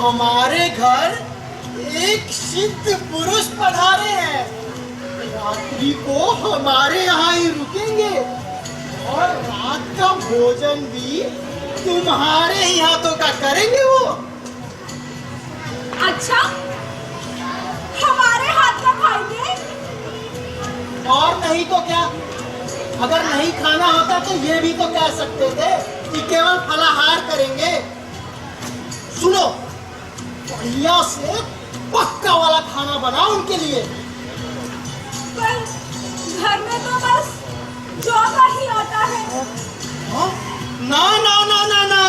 हमारे घर एक सिद्ध पुरुष पधारे हैं। रात्रि को हमारे यहाँ ही रुकेंगे और रात का भोजन भी तुम्हारे ही हाथों का करेंगे वो। अच्छा, हमारे हाथ का खाएंगे? और नहीं तो क्या, अगर नहीं खाना होता तो ये भी तो कह सकते थे कि केवल फलाहार करेंगे। सुनो, बढ़िया से पक्का वाला खाना बनाओ उनके लिए। पर घर में तो बस जौ का ही आता है। हाँ? ना ना ना ना ना,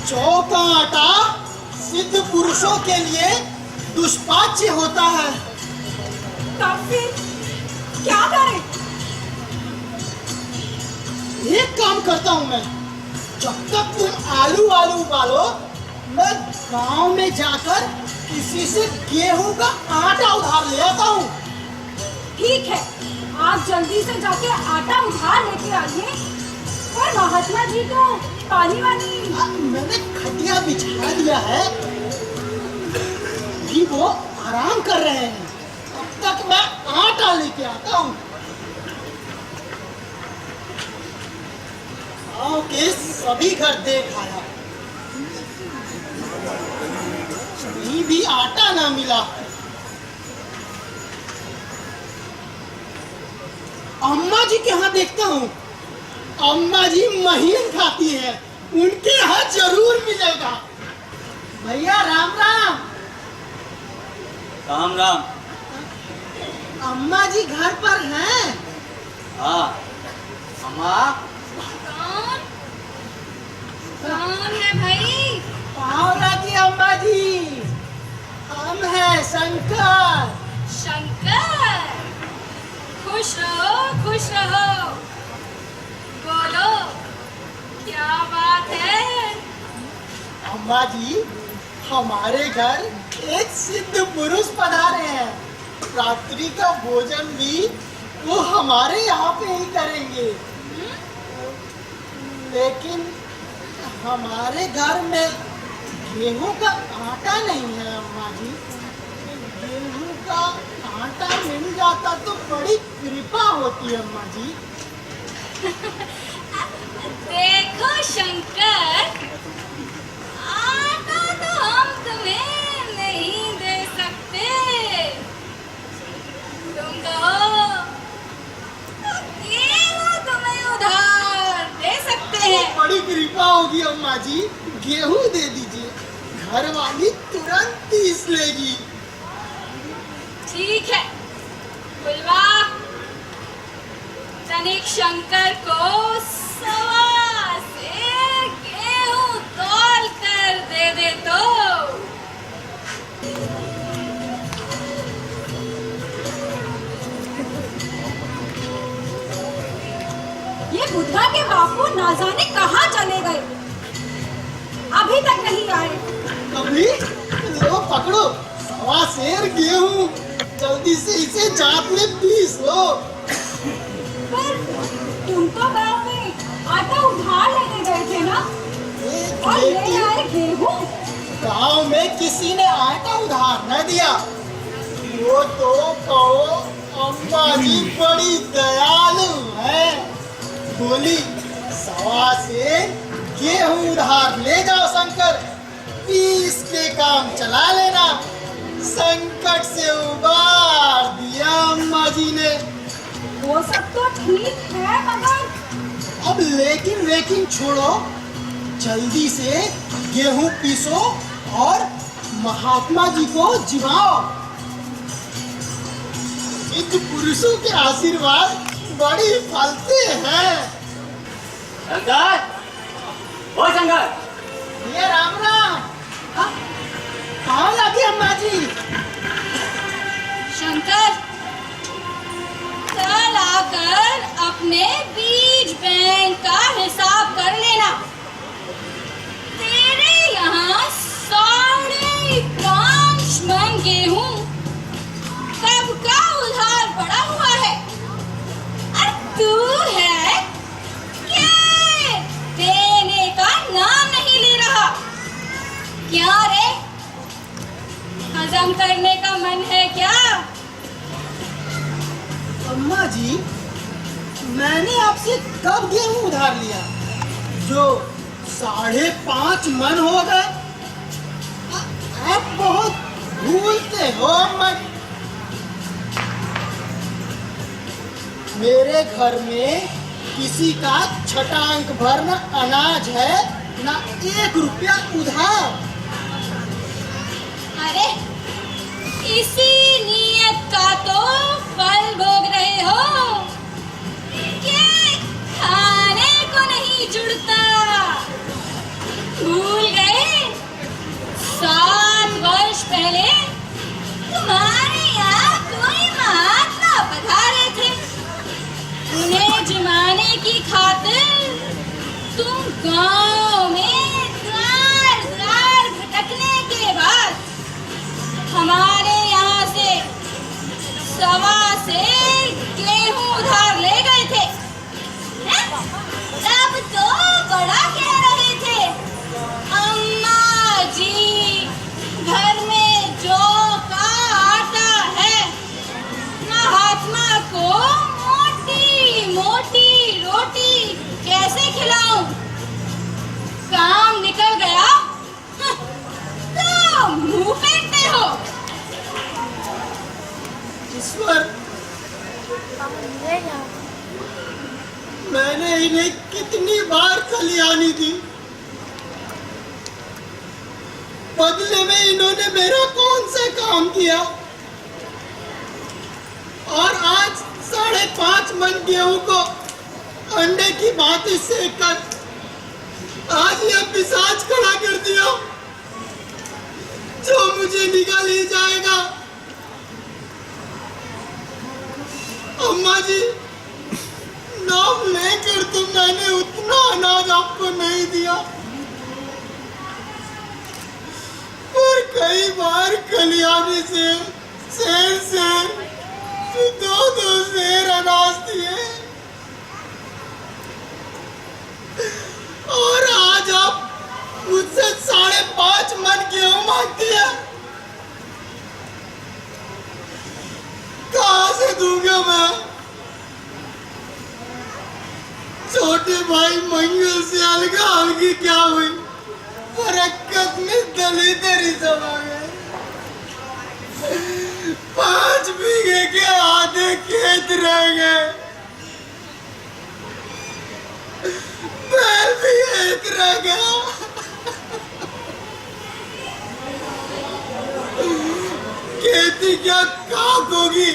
जौ का आटा सिद्ध पुरुषों के लिए दुष्पाच्य होता है। तब फिर क्या करें? एक काम करता हूँ मैं, जब तक तुम आलू उबालो, मैं गांव में जाकर किसी से गेहूं का आटा उधार ले आता हूँ। ठीक है, आप जल्दी से जाके आटा उधार लेके आइए। और महात्मा जी को पानी वानी। मैंने खटिया बिछा दिया है, भी वो आराम कर रहे हैं। तब तक मैं आटा लेके आता हूँ। गाँव के सभी घर देख आया, कहीं भी आटा ना मिला। अम्मा जी के यहाँ देखता हूँ, अम्मा जी महीन खाती है, उनके यहाँ जरूर मिलेगा। भैया राम राम। राम राम। अम्मा जी घर पर हैं? हाँ, अम्मा। कौन है भाई? पाँव लगी अम्मा जी, हम हैं शंकर। शंकर, खुश रहो। बोलो, क्या बात है? अम्मा जी, हमारे घर एक सिद्ध पुरुष पधारे हैं। रात्रि का भोजन भी वो हमारे यहाँ पे ही करेंगे। लेकिन हमारे घर में गेहूं का आटा नहीं है अम्मा जी। गेहूं का आटा मिल जाता तो बड़ी कृपा होती है अम्मा जी। देखो शंकर, आटा तो हम तुम्हें नहीं दे सकते। तुम कहो तो गेहूं तुम्हें उधार दे सकते हैं। बड़ी कृपा होगी अम्मा जी, गेहूं दे दीजिए, घर वाली तुरंत पीस लेगी। ठीक है, बुलवा तनिक शंकर को 1.25 सेर गेहूं तौल कर दे तो। ये बुद्धा के बापू ना जाने कहाँ चले गए, अभी तक नहीं आए। अभी लो पकड़ो 1.25 सेर गेहूं, जल्दी से इसे जात में पीस लो। पर तुम तो गांव में आटा उधार लेने गए थे ना, और ले आए गेहूं। गांव में किसी ने आटा उधार न दिया। वो तो कहो अम्मा जी बड़ी दयालु है, बोली 1.25 सेर गेहूं उधार ले जाओ शंकर, पीस के काम चला लेना। संकट से उबार दिया अम्मा जी ने। वो सब तो ठीक है, मगर अब लेकिन छोड़ो, जल्दी से गेहूं पीसो और महात्मा जी को जिवाओ। सिद्ध पुरुषों के आशीर्वाद बड़ी फलते हैं। शंकर, ओ शंकर। ये राम राम। कहाँ लगी अम्मा जी? शंकर, कल आकर अपने बीज बैंक का हिसाब कर लेना। तेरे यहाँ 5.5 मन गेहूं कब का उधार पड़ा हुआ है, और तू है क्या देने का नाम नहीं ले रहा? क्या उधार लिया, जो 5.5 मन हो गए। आप बहुत भूलते हो मत। मेरे घर में किसी का छटांक भर न अनाज है, न 1 रुपया उधार। अरे इसी नियत का तो फल भोग रहे हो कि खाने को नहीं जुड़ता। भूल गए 7 वर्ष पहले तुम्हारे यहाँ कोई महात्मा पधारे थे। उन्हें जमाने की खातिर तुम गांव में द्वार द्वार भटकने के बाद हमारे यहाँ से 1.25 सेर गेहूं उधार ले गए थे। तब तो बड़ा कह रहे थे, अम्मा जी घर में जौ का आटा है, महात्मा को मोटी मोटी रोटी कैसे खिलाऊं? काम निकल गया तो मुंह फेंकते हो। ईश्वर, मैंने इन्हें कितनी बार खलियानी दी, बदले में इन्होंने मेरा कौन सा काम किया? और आज 5.5 मन गेहूं को अंडे की भांति सेक कर आज यह पिशाच खड़ा कर दिया, जो मुझे निकाल ही जाएगा। अम्मा जी, नाम लेकर तो मैंने उतना अनाज आपको नहीं दिया, और कई बार खलियाने से शेर 2-2 शेर अनाज दिए, और आज आप मुझसे 5.5 मन गेहूं मांगती है। कहां से दूंगा मैं? छोटे भाई मंगल से अलगा अलगी क्या हुई, बरकत में दलिदर ही सब आ गए। 5 बीघे के आधे खेत रह गए, बैल भी एक रह गया। खेती क्या खाक होगी,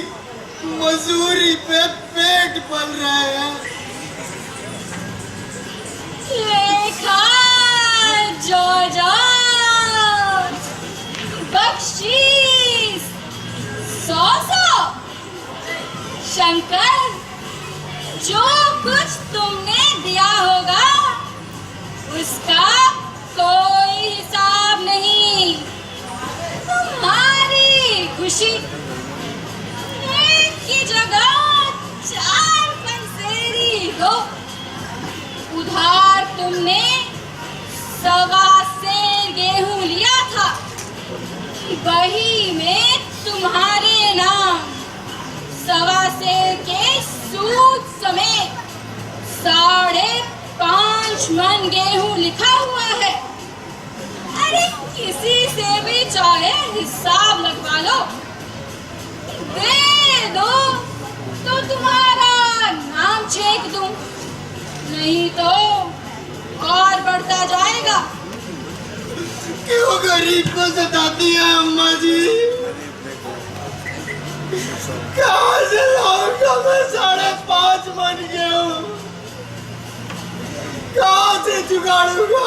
मजदूरी पे पेट पल रहे हैं। लेखा जो बख्शीश 100 शंकर, जो कुछ तुमने दिया होगा उसका कोई हिसाब नहीं। तुम्हारी खुशी एक की जगह 4 पंसेरी दो। उधार तुमने 1.25 सेर गेहूं लिया था, वही में तुम्हारे नाम 1.25 सेर के सूद समेत 5.5 मन गेहूं लिखा हुआ है। अरे किसी से भी चाहे हिसाब लगवा लो, दे दो तो तुम्हारा नाम छेक दूं, नहीं तो और बढ़ता जाएगा। क्यों गरीब को सताती है अम्मा जी? कहाँ से लाऊंगा मैं 5.5 मन गेहूं? कहाँ से जुगाड़ूंगा?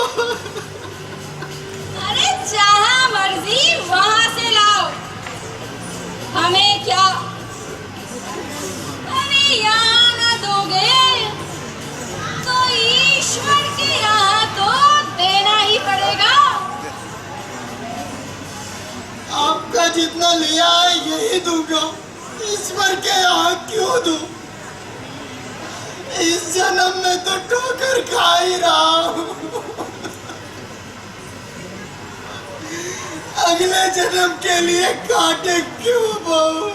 अरे जहाँ मर्जी वहाँ से लाओ, हमें क्या। अरे यहाँ न दोगे तो ईश्वर के यहाँ तो देना ही पड़ेगा। आपका जितना लिया है यही दूंगा, ईश्वर के यहाँ क्यों दूं? इस जन्म में तो ठोकर खा ही रहा हूँ, अगले जन्म के लिए कांटे क्यों बोऊं?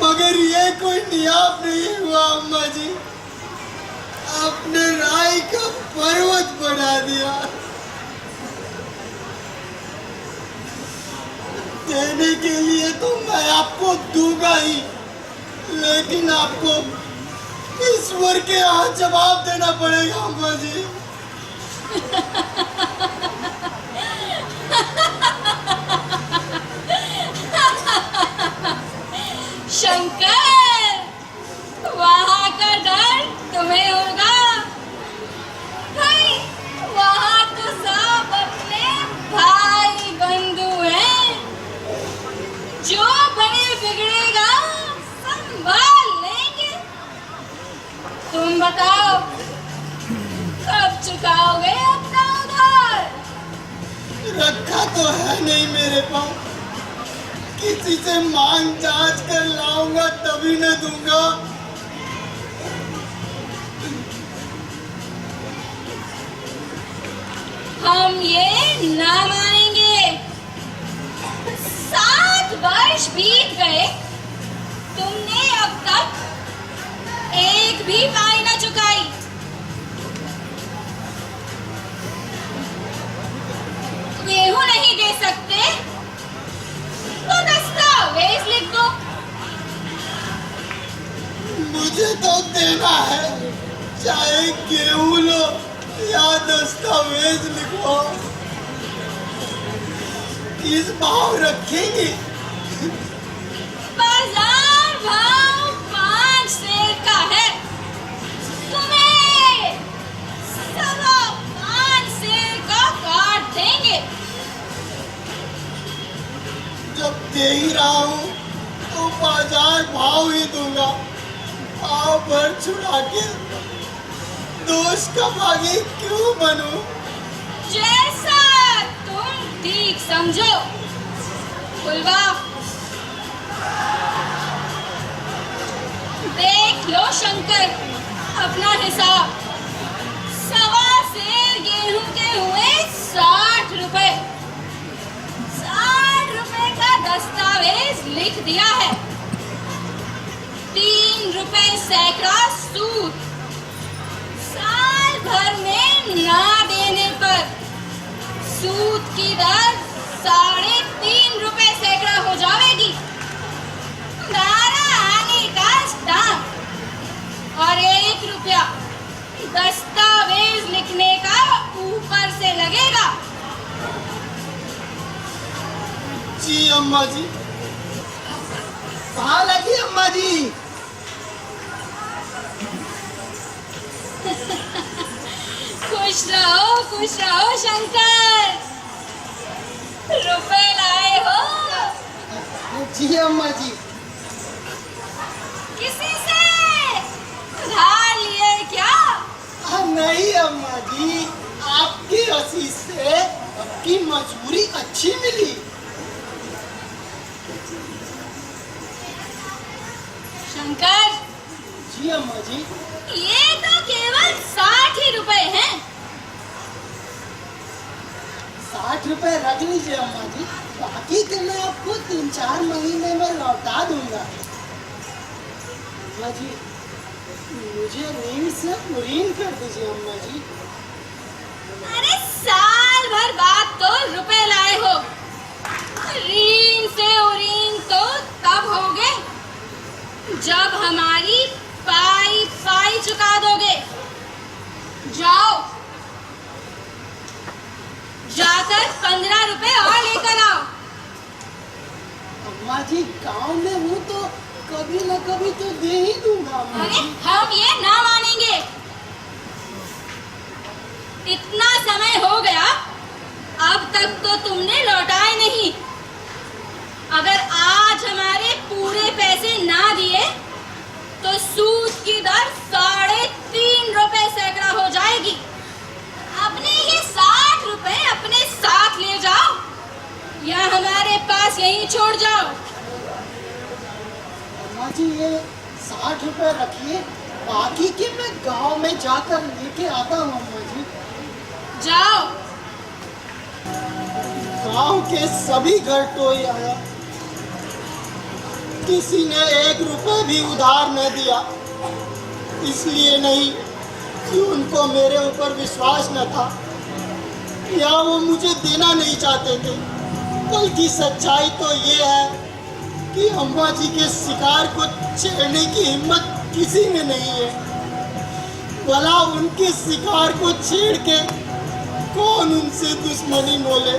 मगर मगर ये कोई नियाब नहीं हुआ अम्मा जी। आपने राय का पर्वत बना दिया। देने के लिए तो मैं आपको दूंगा ही, लेकिन आपको ईश्वर के यहाँ जवाब देना पड़ेगा अम्मा जी। शंकर, वहाँ का डर तुम्हें होगा भाई, वहाँ तो सब अपने भाई बंधु हैं। जो बने बिगड़ेगा संभाल लेंगे। तुम बताओ कब चुकाओगे अपना उधार? रखा तो है नहीं मेरे पास, किसी से मांग जांच कर लाऊंगा तभी न दूंगा। हम ये ना मानेंगे। 7 वर्ष बीत गए, तुमने अब तक एक भी पाई ना चुकाई। गेहूं नहीं दे सकते तो दस्तावेज लिख दो। मुझे तो देना है, चाहे गेहूं लो या दस्तावेज लिखो। किस भाव रखेंगे? बाजार भाव 5 सेर का है। तुम्हें 5.25 सेर का काट देंगे। जब दे ही रहा हूँ तो बाजार भाव ही दूंगा। भाव भर छुड़ा के दोष का भागी क्यों बनूं? जैसा तुम ठीक समझो। फुलवा, देख लो शंकर अपना हिसाब। 1.25 सेर गेहूं के हुए 60 रुपए। 60 रुपए का दस्तावेज लिख दिया है। 3 रुपए सैकड़ा सूद। साल भर में ना देने पर सूद की दर 3.5 रुपए सैकड़ा हो जाएगी। 12 आने का स्टाम्प और 1 रुपया दस्तावेज लिखने का ऊपर से लगेगा। जी अम्मा जी। कहाँ लगी अम्मा जी? खुश रहो शंकर। रुपए लाए हो? जी अम्मा जी। किसी से उधार लिए क्या? नहीं अम्मा जी, आपकी रसीद से आपकी मजबूरी अच्छी मिली। शंकर, जी अम्मा जी। ये तो केवल 60 ही रुपए हैं। 60 रुपए रख लीजिए अम्मा जी, बाकी के मैं आपको 3-4 महीने में लौटा दूंगा। अम्मा जी, मुझे ऋण से ऋण कर दीजिए अम्मा जी। अरे साल भर बाद तो रुपए लाए हो। ऋण से ऋण तो तब होगे जब हमारी पाई चुका दोगे। जाओ, जाकर 15 रुपए और लेकर आओ। अम्मा जी, गांव में हूँ तो कभी न कभी तो दे ही दूंगा अम्मा अरे जी। हम ये ना मानेंगे। इतना समय हो गया, अब तक तो तुमने लौटाए नहीं। अगर आज हमारे पूरे पैसे ना दिए तो सूद की दर 3.5 रुपए सैकड़ा हो जाएगी। अपने ये 60 रुपए अपने साथ ले जाओ या हमारे पास यहीं छोड़ जाओ। अम्मा जी, ये 60 रुपए रखिए, बाकी के मैं गांव में जाकर लेके आता हूँ अम्मा जी। जाओ। गांव के सभी घर टोई आया, किसी ने 1 रुपए भी उधार न दिया। इसलिए नहीं कि उनको मेरे ऊपर विश्वास न था या वो मुझे देना नहीं चाहते थे, बल्कि सच्चाई तो ये है कि अम्मा जी के शिकार को छेड़ने की हिम्मत किसी में नहीं है। भला उनके शिकार को छेड़ के कौन उनसे दुश्मनी मोले।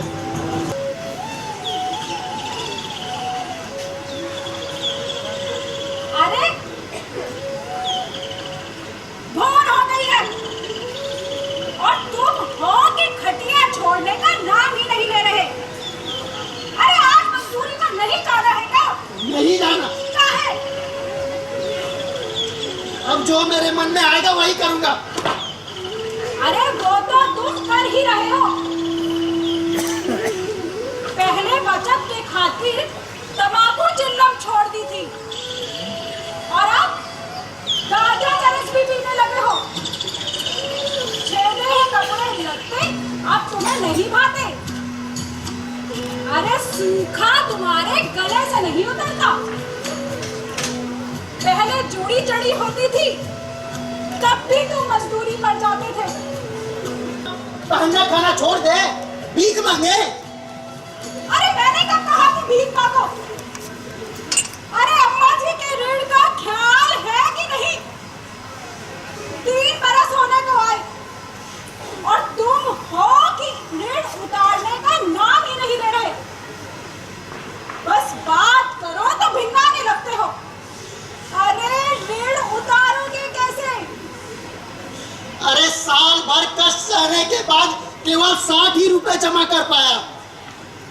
अरे भोर हो गई है और तुम हो कि खटिया छोड़ने का नाम ही नहीं ले रहे। अरे आज मजदूरी का नहीं जाना है क्या? नहीं जाना। क्या है? अब जो मेरे मन में आएगा वही करूंगा। अरे वो तो तुम कर ही रहे हो। पहले बचत के खातिर तंबाकू चिल्लम छोड़ दी थी और अब गांजा चरस भी पीने लगे हो। छेदे हैं कपड़े लगते अब तुम्हें नहीं भाते। अरे सूखा तुम्हारे गले से नहीं उतरता। पहले जुड़ी चढ़ी होती थी तब भी तुम मजदूरी पर जाते थे। पहनना खाना छोड़ दे, भीख मांगे। अरे मैंने कब कहा कि भीख मांगो? अरे अम्मा जी के ऋण का ख्याल है कि नहीं? 3 बरस होने को आए और तुम हो कि ऋण उतारने का नाम ही नहीं ले रहे। बस बात करो तो भिन्नाने लगते हो। अरे ऋण उतारोगे कैसे? अरे साल भर कष्ट सहने के बाद केवल 60 ही रुपए जमा कर पाया।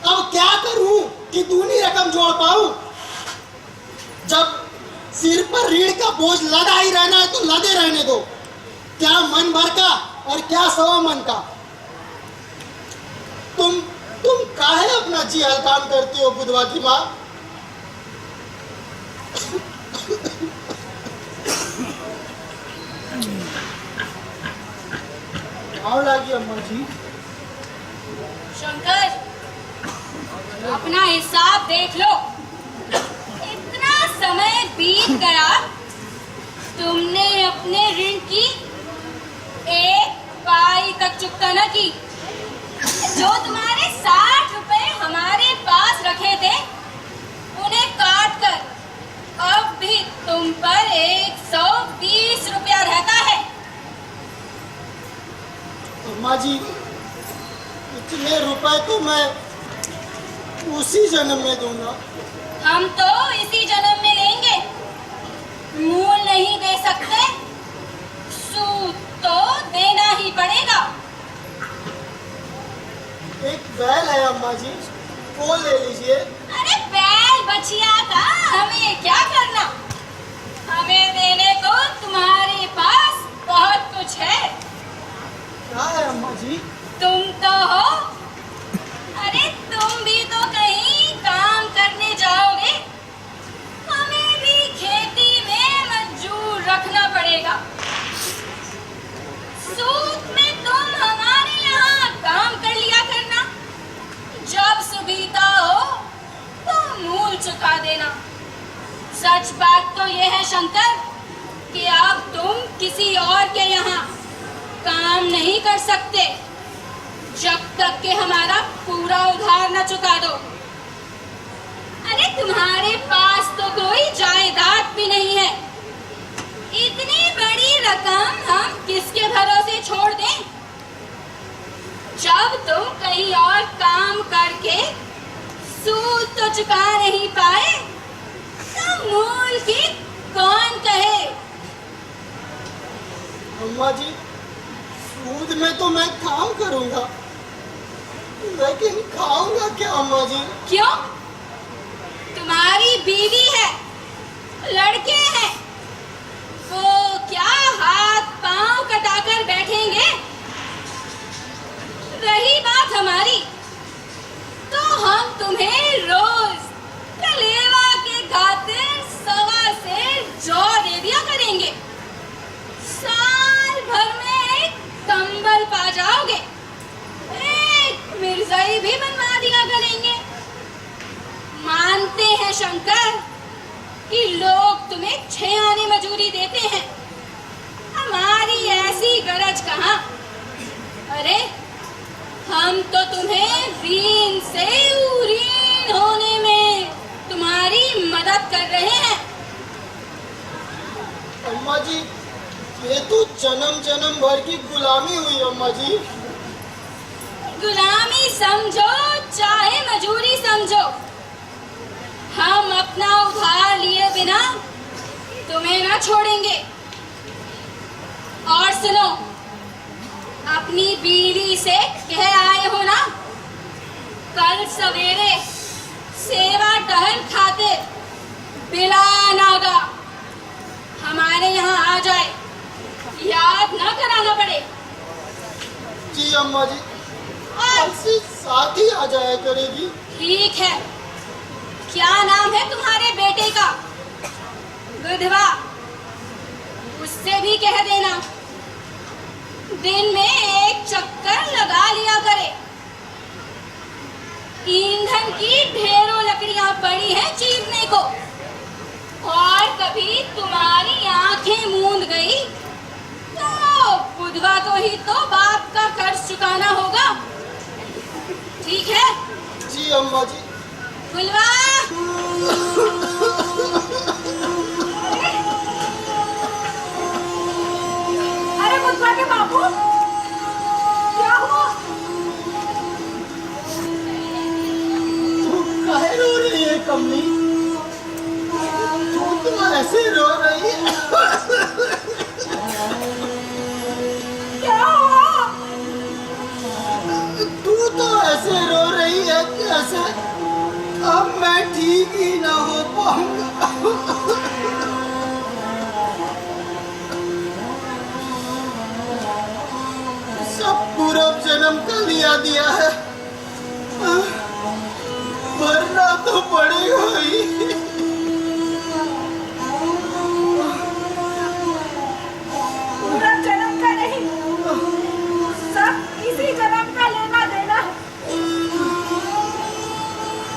अब क्या करूं कि दूनी रकम जोड़ पाऊं? जब सिर पर ऋण का बोझ लदा ही रहना है तो लदे रहने दो। क्या मन भर का और क्या सवा मन का। तुम काहे अपना जी हलकान करती हो बुधवा की माँ? आओ लागी अम्मा जी। शंकर, अपना हिसाब देख लो। इतना समय बीत गया, तुमने अपने ऋण की 1 पाई तक चुकता न की। जो तुम्हारे 60 रुपए हमारे पास रखे थे, उन्हें काट कर अब भी तुम पर 120 रुपया रहता है। अम्मा जी, इतने रुपए तो मैं उसी जन्म में दूंगा। हम तो इसी जन्म में लेंगे। मूल नहीं दे सकते, सूद तो देना ही पड़ेगा। एक बैल है अम्मा जी, वो ले लीजिए। अरे बैल बछिया का हमें क्या करना? हमें देने को तुम्हारे पास बहुत कुछ है। क्या है अम्मा जी? तुम तो हो। अरे तुम भी तो कहीं काम करने जाओगे। हमें भी खेती में मजदूर रखना पड़ेगा। सूद में तुम हमारे यहाँ काम कर लिया करना। जब सुविधा हो तो मूल चुका देना। सच बात तो यह है शंकर कि अब तुम किसी और के यहाँ काम नहीं कर सकते जब तक कि हमारा पूरा उधार न चुका दो। अरे तुम्हारे पास तो कोई जायदाद भी नहीं है। इतनी बड़ी रकम हम किसके भरोसे छोड़ दें? जब तुम कहीं और काम करके सूद तो चुका नहीं पाए तो मूल की कौन कहे? अम्मा जी, सूद में तो मैं काम करूंगा, लेकिन खाऊंगा क्या अम्मा जी? क्यों? तुम्हारी बीवी है, लड़के हैं, वो क्या हाथ पांव कटाकर बैठेंगे? रही बात हमारी, तो हम तुम्हें रोज कलेवा के खातिर 1.25 सेर जौ दे दिया करेंगे। साल भर में एक कंबल पा जाओगे, एक मिर्जाई भी बनवा दिया करेंगे। मानते हैं शंकर, कि लोग तुम्हें 6 आने मजूरी देते हैं। हमारी ऐसी गरज कहाँ। अरे हम तो तुम्हें ऋण से उरीन होने में तुम्हारी मदद कर रहे हैं। अम्मा जी, ये तो जन्म जन्म भर की गुलामी हुई अम्मा जी। गुलामी समझो चाहे मजूरी समझो, हम अपना उधार लिए बिना तुम्हें ना छोड़ेंगे। और सुनो, अपनी बीवी से कह आए हो ना, कल सवेरे सेवा टहल खाते बिला नागा हमारे यहाँ आ जाए, याद ना कराना पड़े। जी अम्मा जी, आज से साथ ही आ जाया करेगी। ठीक है। क्या नाम है तुम्हारे बेटे का? विधवा। उससे भी कह देना दिन में एक चक्कर लगा लिया करे। ईंधन की ढेरों लकड़ियां पड़ी हैं चीरने को, और कभी तुम्हारी आंखें मूंद गई तो बुधवा को ही तो बाप का कर्ज चुकाना होगा। ठीक है? जी अम्मा जी। बुलवा। अरे बुधवा के बाबू, क्या हुआ? तू काहे रो रही है कमली? तू तो ऐसे रो रही है। क्या हुआ? तू तो ऐसे रो रही है जैसे अब मैं ठीक ही ना हो पाऊंगा। सब पूर्व जन्म का लिया दिया है, भरना तो पड़ेगा ही। पूरा जन्म का नहीं, सब इसी जन्म का लेना देना है।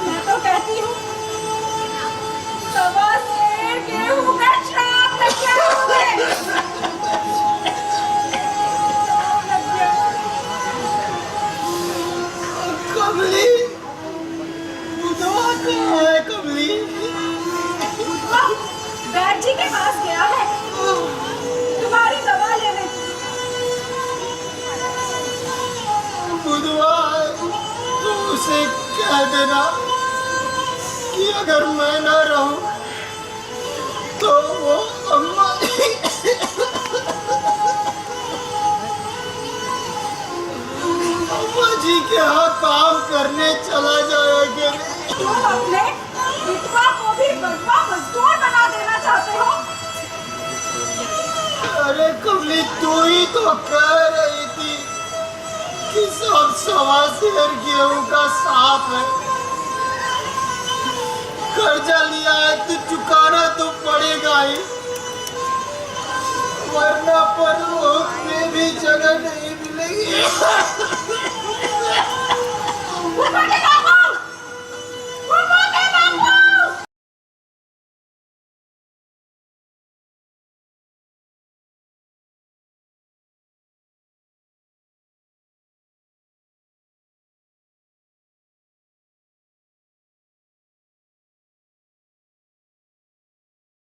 मैं तो कहती हूँ सवा शेर गेहूं का श्राप लग गया तुम्हें। कमली, बुधवा कहाँ है कमली? बुधवा बैद जी के पास गया है तुम्हारी दवा लेने। बुधवा, तू उसे कह देना कि अगर मैं ना रहूं तो वो अम्मा जी के यहाँ काम करने चला जाएगा। तुम अपने विधवा को भी बदवा मजदूर बना देना चाहते हो। अरे कमली, तू ही तो कह रही थी कि सब सवा शेर गेहूं का साफ है। कर्जा लिया है तो चुकाना तो पड़ेगा ही, वरना परलोक में भी जगह नहीं मिलेगी। बुधवा के